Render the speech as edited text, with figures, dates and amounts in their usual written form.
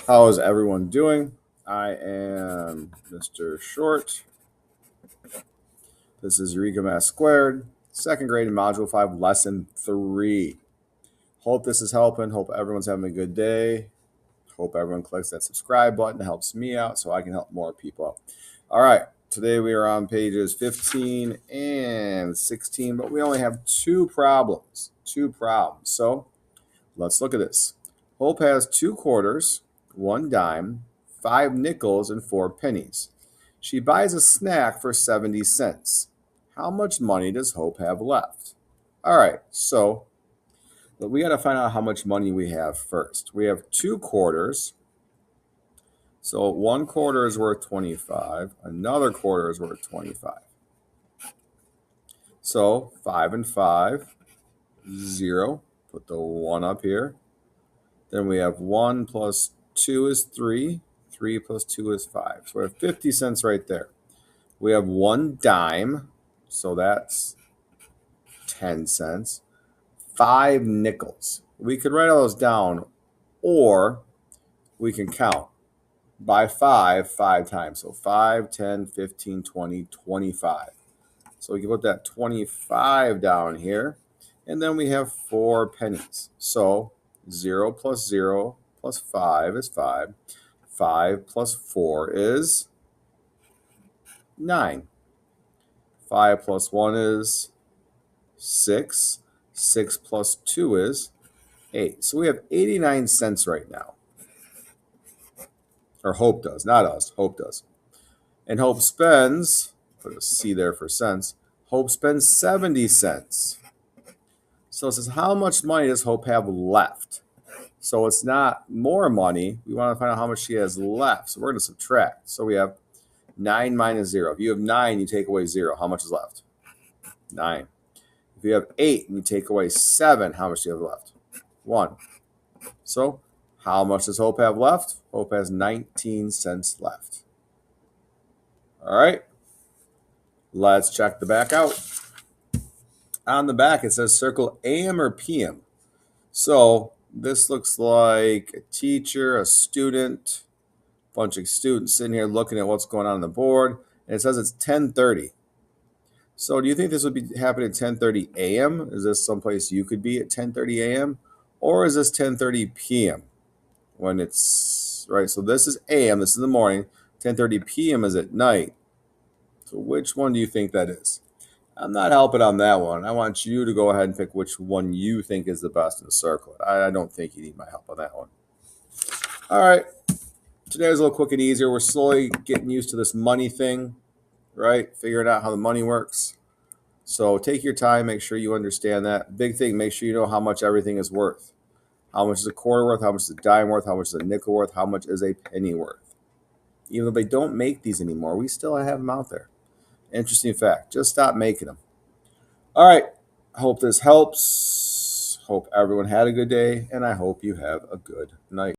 How is everyone doing? I am Mr. Short. This is Eureka Math Squared, second grade in Module 5, Lesson 3. Hope this is helping. Hope everyone's having a good day. Hope everyone clicks that subscribe button. It helps me out so I can help more people out. All right, today we are on pages 15 and 16, but we only have two problems. So let's look at this. Hope has 2 quarters, 1 dime, 5 nickels, and 4 pennies. She buys a snack for 70 cents. How much money does Hope have left? All right, so we got to find out how much money we have first. We have 2 quarters. So 1 quarter is worth 25. Another quarter is worth 25. So 5 and 5, 0. Put the 1 up here. Then we have 1 plus 2 is 3. 3 plus 2 is 5. So we have 50 cents right there. We have 1 dime. So that's 10 cents. 5 nickels. We could write all those down, or we can count by 5 times. So 5, 10, 15, 20, 25. So we can put that 25 down here. And then we have 4 pennies. So 0 plus 0 plus 5 is 5. 5 plus 4 is 9. 5 plus 1 is 6. 6 plus 2 is 8. So we have 89 cents right now. Or Hope does, not us. Hope does. And Hope spends, put a C there for cents, Hope spends 70 cents. So it says, how much money does Hope have left? So it's not more money. We want to find out how much she has left. So we're going to subtract. So we have 9 minus 0. If you have 9, you take away 0. How much is left? 9. If you have 8 and you take away 7, how much do you have left? 1. So how much does Hope have left? Hope has 19 cents left. All right. Let's check the back out. On the back, it says circle AM or PM. So this looks like a teacher, a student, a bunch of students sitting here looking at what's going on the board. And it says it's 10:30. So do you think this would be happening at 10:30 a.m.? Is this someplace you could be at 10:30 a.m.? Or is this 10:30 p.m. when it's, right? So this is a.m., this is in the morning. 10:30 p.m. is at night. So which one do you think that is? I'm not helping on that one. I want you to go ahead and pick which one you think is the best and circle it. I don't think you need my help on that one. All right. Today's a little quick and easier. We're slowly getting used to this money thing, right? Figuring out how the money works. So take your time. Make sure you understand that. Big thing, make sure you know how much everything is worth. How much is a quarter worth? How much is a dime worth? How much is a nickel worth? How much is a penny worth? Even though they don't make these anymore, we still have them out there. Interesting fact. Just stop making them. All right. Hope this helps. Hope everyone had a good day, and I hope you have a good night.